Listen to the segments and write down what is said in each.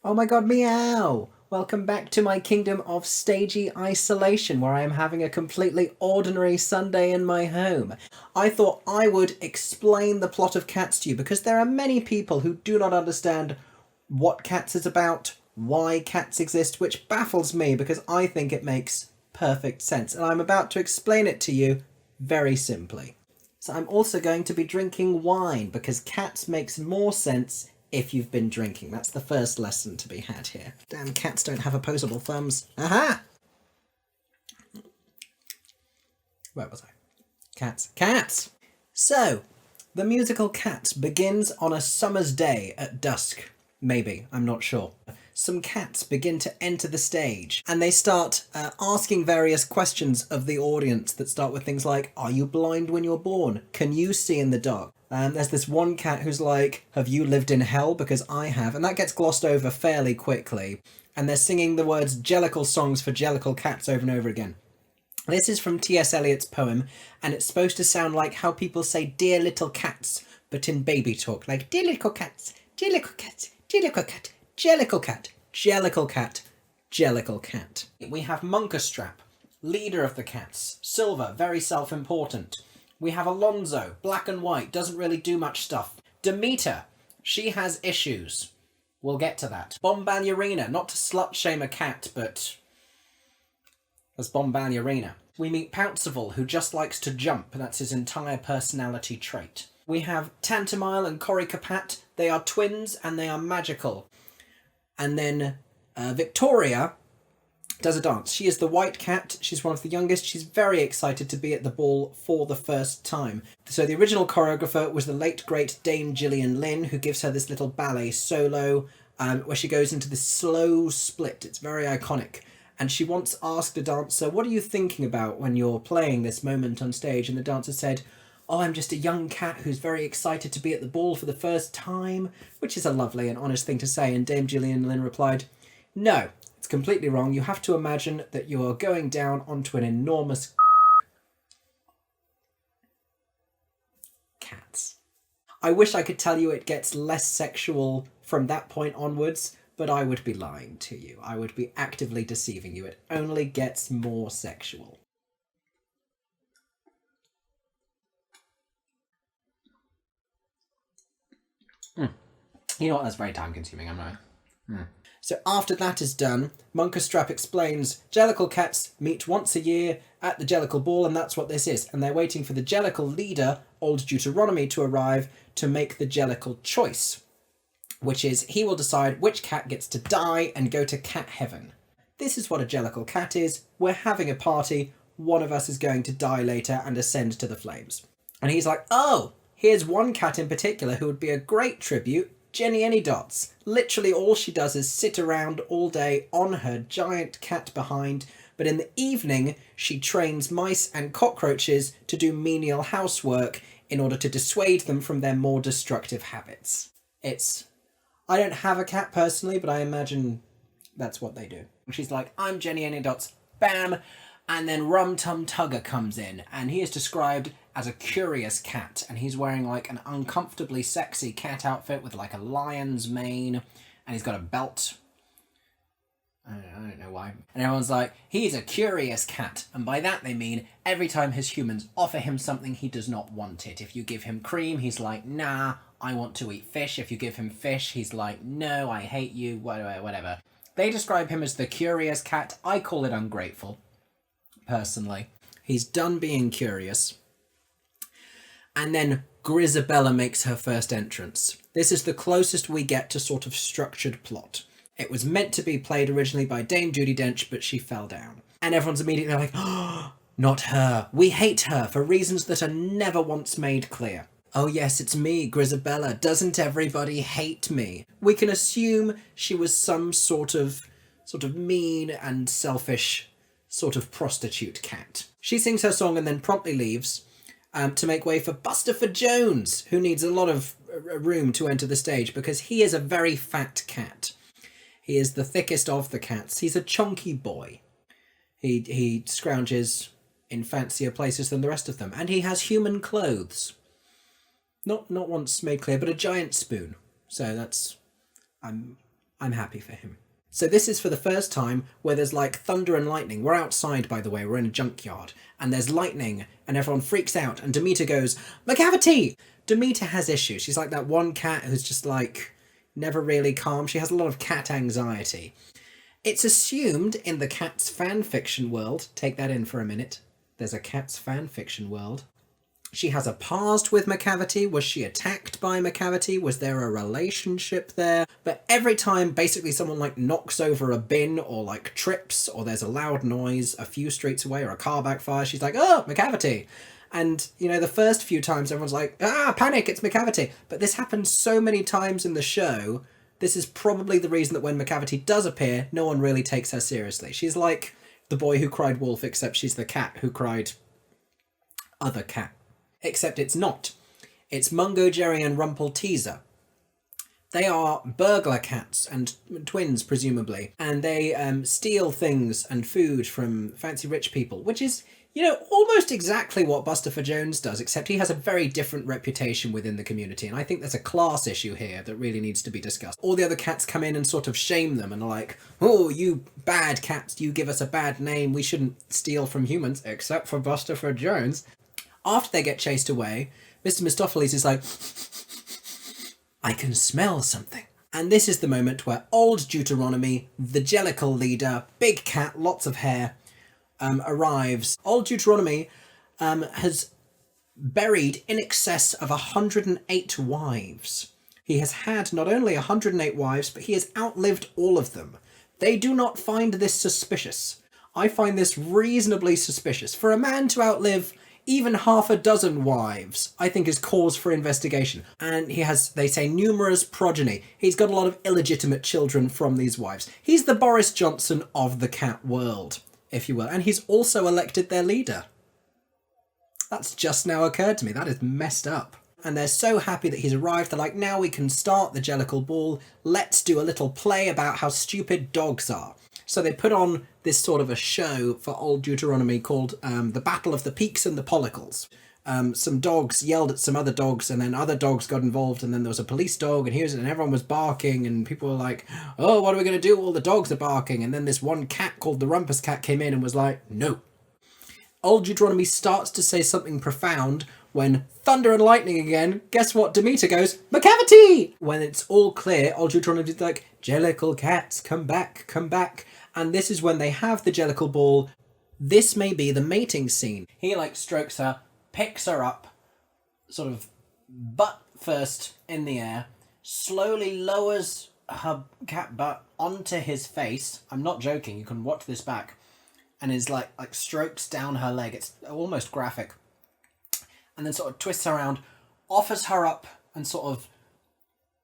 Oh my god, meow! Welcome back to my kingdom of stagey isolation, where I am having a completely ordinary Sunday in my home. I thought I would explain the plot of Cats to you, because there are many people who do not understand what Cats is about, why Cats exist, which baffles me because I think it makes perfect sense, and I'm about to explain it to you very simply. So I'm also going to be drinking wine, because Cats makes more sense if you've been drinking. That's the first lesson to be had here. Damn cats don't have opposable thumbs. Aha! Where was I? Cats. Cats! So, the musical Cats begins on a summer's day at dusk. Maybe, I'm not sure. Some cats begin to enter the stage, and they start asking various questions of the audience that start with things like, are you blind when you're born? Can you see in the dark? There's this one cat who's like, have you lived in hell? Because I have. And that gets glossed over fairly quickly. And they're singing the words Jellicle songs for Jellicle cats over and over again. This is from T.S. Eliot's poem, and it's supposed to sound like how people say dear little cats, but in baby talk, like dear little cats, dear little cats, dear little cat, Jellicle cat, Jellicle cat, Jellicle cat. We have Munkerstrap, leader of the cats, silver, very self-important. We have Alonzo, black and white, doesn't really do much stuff. Demeter, she has issues. We'll get to that. Bombalurina, not to slut-shame a cat, but as Bombalurina. We meet Pouncival, who just likes to jump, and that's his entire personality trait. We have Tantamile and Corycapat, they are twins and they are magical. And then Victoria does a dance. She is the white cat. She's one of the youngest. She's very excited to be at the ball for the first time. So the original choreographer was the late, great Dame Gillian Lynn, who gives her this little ballet solo where she goes into this slow split. It's very iconic. And she once asked a dancer, what are you thinking about when you're playing this moment on stage? And the dancer said, oh, I'm just a young cat who's very excited to be at the ball for the first time, which is a lovely and honest thing to say. And Dame Gillian Lynn replied, no. It's completely wrong. You have to imagine that you are going down onto an enormous cats. I wish I could tell you it gets less sexual from that point onwards, but I would be lying to you. I would be actively deceiving you. It only gets more sexual. You know what? That's very time consuming, am I? So after that is done, Munkerstrap explains Jellicle cats meet once a year at the Jellicle Ball, and that's what this is. And they're waiting for the Jellicle leader, old Deuteronomy, to arrive to make the Jellicle choice, which is he will decide which cat gets to die and go to cat heaven. This is what a Jellicle cat is. We're having a party. One of us is going to die later and ascend to the flames. And he's like, oh, here's one cat in particular who would be a great tribute. Jenny Anydots. Literally all she does is sit around all day on her giant cat behind, but in the evening she trains mice and cockroaches to do menial housework in order to dissuade them from their more destructive habits. I don't have a cat personally, but I imagine that's what they do. She's like, I'm Jenny Anydots, bam, and then Rum Tum Tugger comes in, and he is described as a curious cat, and he's wearing like an uncomfortably sexy cat outfit with like a lion's mane, and he's got a belt. I don't know why. And everyone's like, he's a curious cat, and by that they mean every time his humans offer him something, he does not want it. If you give him cream, he's like, nah, I want to eat fish. If you give him fish, he's like, no, I hate you, whatever. They describe him as the curious cat. I call it ungrateful, personally. He's done being curious. And then Grizabella makes her first entrance. This is the closest we get to sort of structured plot. It was meant to be played originally by Dame Judi Dench, but she fell down. And everyone's immediately like, oh, not her. We hate her for reasons that are never once made clear. Oh yes, it's me, Grizabella. Doesn't everybody hate me? We can assume she was some sort of mean and selfish sort of prostitute cat. She sings her song and then promptly leaves. To make way for Busterford Jones, who needs a lot of room to enter the stage because he is a very fat cat. He is the thickest of the cats. He's a chunky boy. He scrounges in fancier places than the rest of them, and he has human clothes. Not once made clear, but a giant spoon. So that's I'm happy for him. So this is for the first time where there's like thunder and lightning. We're outside, by the way, we're in a junkyard, and there's lightning, and everyone freaks out, and Demeter goes, Macavity! Demeter has issues. She's like that one cat who's just like never really calm. She has a lot of cat anxiety. It's assumed in the Cats fan fiction world, take that in for a minute, there's a Cats fan fiction world. She has a past with Macavity. Was she attacked by Macavity? Was there a relationship there? But every time basically someone like knocks over a bin or like trips or there's a loud noise a few streets away or a car backfires, she's like, oh, Macavity. And, you know, the first few times everyone's like, panic, it's Macavity. But this happens so many times in the show. This is probably the reason that when Macavity does appear, no one really takes her seriously. She's like the boy who cried wolf, except she's the cat who cried other cat. Except it's not. It's Mungo, Jerry and Rumpelteazer. They are burglar cats and twins, presumably, and they steal things and food from fancy rich people, which is, you know, almost exactly what Buster Jones does, except he has a very different reputation within the community, and I think there's a class issue here that really needs to be discussed. All the other cats come in and sort of shame them and are like, oh, you bad cats, you give us a bad name, we shouldn't steal from humans, except for Buster Jones. After they get chased away, Mister Mistoffeles is like, I can smell something. And this is the moment where old Deuteronomy, the Jellicle leader, big cat, lots of hair, arrives. Old Deuteronomy has buried in excess of 108 wives. He has had not only 108 wives, but he has outlived all of them. They do not find this suspicious. I find this reasonably suspicious. For a man to outlive even half a dozen wives, I think, is cause for investigation. And he has, they say, numerous progeny. He's got a lot of illegitimate children from these wives. He's the Boris Johnson of the cat world, if you will. And he's also elected their leader. That's just now occurred to me. That is messed up. And they're so happy that he's arrived. They're like, now we can start the Jellicle Ball. Let's do a little play about how stupid dogs are. So they put on this sort of a show for old Deuteronomy called the Battle of the Peaks and the Pollicles. Some dogs yelled at some other dogs, and then other dogs got involved, and then there was a police dog, and everyone was barking, and people were like, oh, what are we going to do? All the dogs are barking. And then this one cat called the Rumpus Cat came in and was like, no. Old Deuteronomy starts to say something profound when thunder and lightning again, guess what? Demeter goes, Macavity! When it's all clear, old Deuteronomy is like, Jellicle cats, come back, come back. And this is when they have the Jellicle Ball. This may be the mating scene. He like strokes her, picks her up, sort of butt first in the air, slowly lowers her cat butt onto his face. I'm not joking, you can watch this back. And is like strokes down her leg. It's almost graphic. And then sort of twists her around, offers her up, and sort of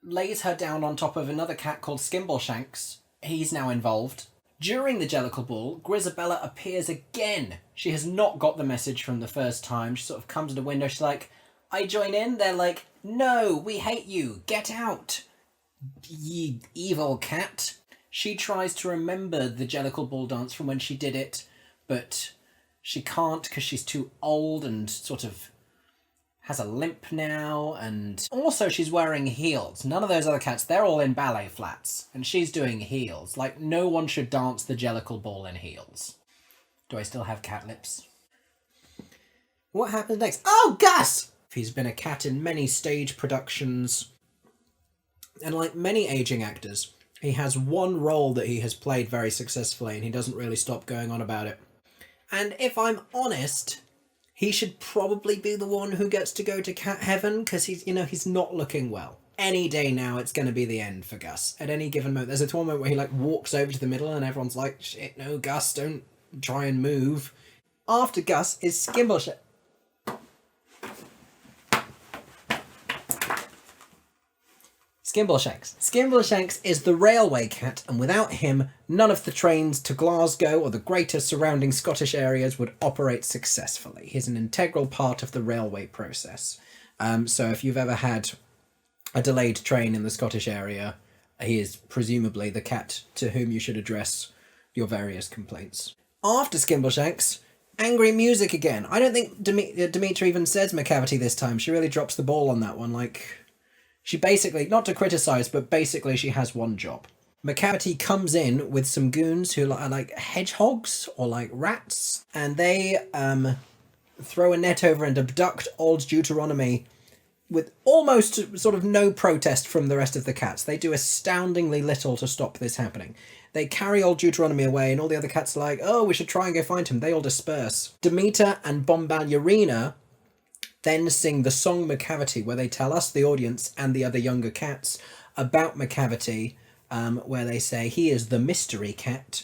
lays her down on top of another cat called Skimbleshanks. He's now involved. During the Jellicle Ball, Grisabella appears again. She has not got the message from the first time. She sort of comes to the window. She's like, I join in. They're like, no, we hate you. Get out, ye evil cat. She tries to remember the Jellicle Ball dance from when she did it, but she can't because she's too old and sort of has a limp now, and also she's wearing heels. None of those other cats, they're all in ballet flats, and she's doing heels. Like, no one should dance the Jellicle Ball in heels. Do I still have cat lips? What happens next? Oh, Gus! He's been a cat in many stage productions, and like many aging actors, he has one role that he has played very successfully, and he doesn't really stop going on about it. And if I'm honest, he should probably be the one who gets to go to cat heaven, because he's not looking well. Any day now, it's going to be the end for Gus. At any given moment, there's a moment where he like walks over to the middle, and everyone's like, "Shit, no, Gus, don't try and move." After Gus is Skimbleshanks. Skimbleshanks is the railway cat, and without him, none of the trains to Glasgow or the greater surrounding Scottish areas would operate successfully. He's an integral part of the railway process. So if you've ever had a delayed train in the Scottish area, he is presumably the cat to whom you should address your various complaints. After Skimbleshanks, angry music again. I don't think Demeter even says Macavity this time. She really drops the ball on that one. Like, she basically, not to criticise, but basically she has one job. Macavity comes in with some goons who are like hedgehogs or like rats, and they throw a net over and abduct old Deuteronomy with almost sort of no protest from the rest of the cats. They do astoundingly little to stop this happening. They carry old Deuteronomy away, and all the other cats are like, oh, we should try and go find him. They all disperse. Demeter and Bombalurina then sing the song Macavity, where they tell us, the audience, and the other younger cats about Macavity, where they say he is the mystery cat.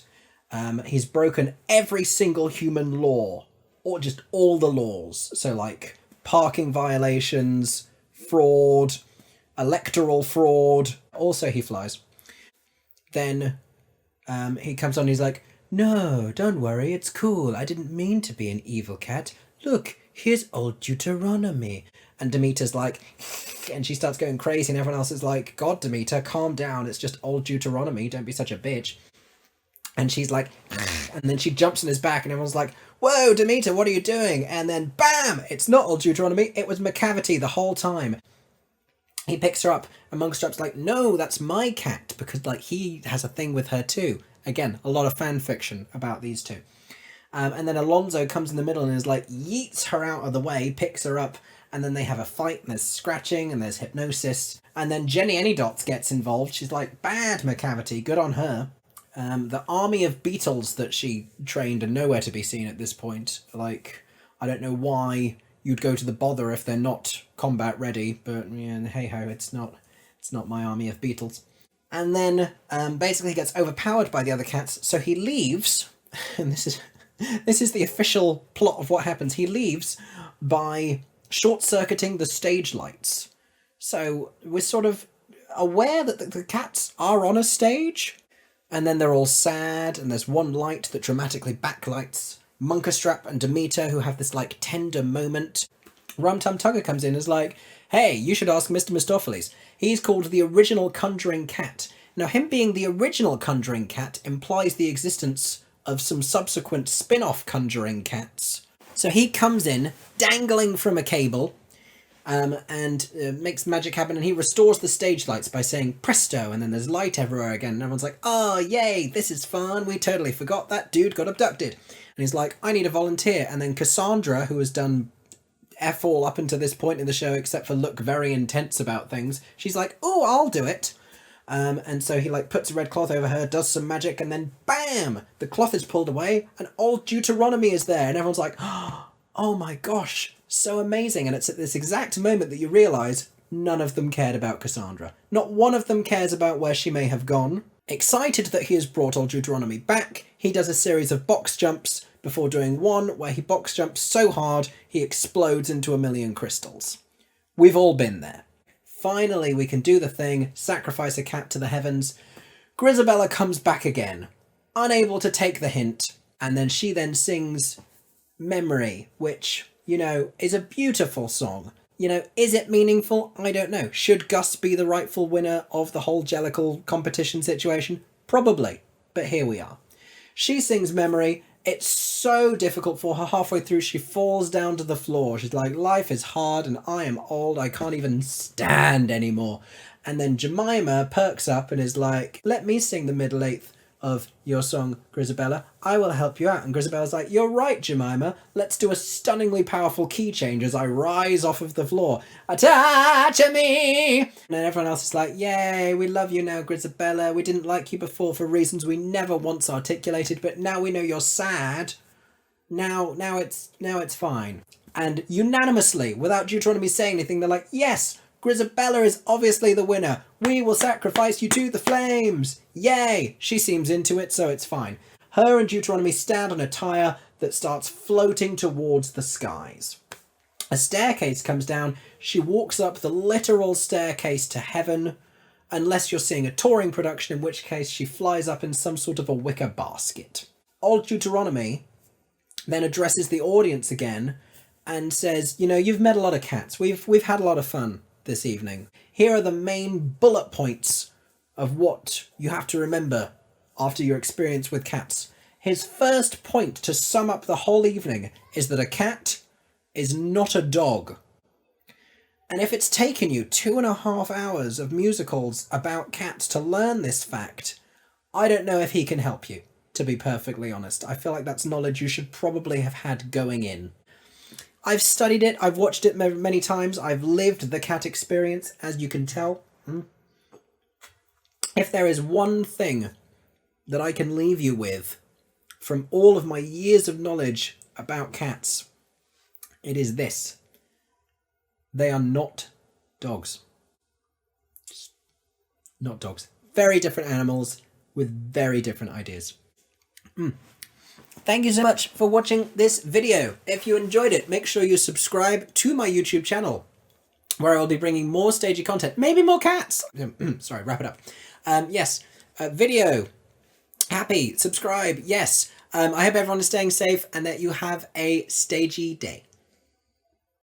He's broken every single human law, or just all the laws. So like parking violations, fraud, electoral fraud. Also he flies. Then he comes on and he's like, no, don't worry, it's cool. I didn't mean to be an evil cat. Look, here's old Deuteronomy. And Demeter's like, and she starts going crazy, and everyone else is like, God, Demeter, calm down. It's just old Deuteronomy. Don't be such a bitch. And she's like, and then she jumps on his back, and everyone's like, whoa, Demeter, what are you doing? And then, bam, it's not old Deuteronomy. It was Macavity the whole time. He picks her up, and Monkstrap's like, no, that's my cat, because like he has a thing with her too. Again, a lot of fan fiction about these two. And then Alonso comes in the middle and is like, yeets her out of the way, picks her up, and then they have a fight, and there's scratching, and there's hypnosis. And then Jenny Anydots gets involved. She's like, bad Macavity, good on her. The army of beetles that she trained are nowhere to be seen at this point. Like, I don't know why you'd go to the bother if they're not combat ready, but yeah, hey-ho, it's not my army of beetles. And then basically he gets overpowered by the other cats, so he leaves, and this is the official plot of what happens. He leaves by short-circuiting the stage lights. So we're sort of aware that the cats are on a stage, and then they're all sad, and there's one light that dramatically backlights Monkerstrap and Demeter, who have this like tender moment. Rum Tum Tugger comes in and is like, hey, you should ask Mister Mistoffeles. He's called the original Conjuring Cat. Now, him being the original Conjuring Cat implies the existence of some subsequent spin-off Conjuring Cats. So he comes in, dangling from a cable, and makes magic happen, and he restores the stage lights by saying presto, and then there's light everywhere again, and everyone's like, oh, yay, this is fun, we totally forgot that dude got abducted. And he's like, I need a volunteer. And then Cassandra, who has done F all up until this point in the show, except for look very intense about things, she's like, oh, I'll do it. And so he like puts a red cloth over her, does some magic, and then bam, the cloth is pulled away, and old Deuteronomy is there, and everyone's like, oh my gosh, so amazing. And it's at this exact moment that you realise none of them cared about Cassandra. Not one of them cares about where she may have gone. Excited that he has brought old Deuteronomy back, he does a series of box jumps before doing one where he box jumps so hard he explodes into 1,000,000 crystals. We've all been there. Finally, we can do the thing, sacrifice a cat to the heavens. Grisabella comes back again, unable to take the hint, and then she then sings Memory, which, you know, is a beautiful song. You know, is it meaningful? I don't know. Should Gus be the rightful winner of the whole Jellicle competition situation? Probably, but here we are. She sings Memory. It's so difficult for her. Halfway through, she falls down to the floor. She's like, life is hard and I am old. I can't even stand anymore. And then Jemima perks up and is like, let me sing the middle eighth of your song, Grisabella. I will help you out. And Grisabella's like, you're right, Jemima. Let's do a stunningly powerful key change as I rise off of the floor. Attach me! And then everyone else is like, yay, we love you now, Grisabella. We didn't like you before for reasons we never once articulated, but now we know you're sad. Now it's fine. And unanimously, without Deuteronomy saying anything, they're like, yes, Grisabella is obviously the winner. We will sacrifice you to the flames. Yay! She seems into it, so it's fine. Her and Deuteronomy stand on a tire that starts floating towards the skies. A staircase comes down. She walks up the literal staircase to heaven, unless you're seeing a touring production, in which case she flies up in some sort of a wicker basket. Old Deuteronomy then addresses the audience again and says, you know, you've met a lot of cats. We've had a lot of fun this evening. Here are the main bullet points of what you have to remember after your experience with cats. His first point to sum up the whole evening is that a cat is not a dog. And if it's taken you 2.5 hours of musicals about cats to learn this fact, I don't know if he can help you, to be perfectly honest. I feel like that's knowledge you should probably have had going in. I've studied it, I've watched it many times, I've lived the cat experience, as you can tell. If there is one thing that I can leave you with from all of my years of knowledge about cats, it is this. They are not dogs. Not dogs. Very different animals with very different ideas. Thank you so much for watching this video. If you enjoyed it, make sure you subscribe to my YouTube channel, where I will be bringing more stagey content, maybe more cats. Sorry, wrap it up. Yes, video, happy, subscribe, yes. I hope everyone is staying safe and that you have a stagey day.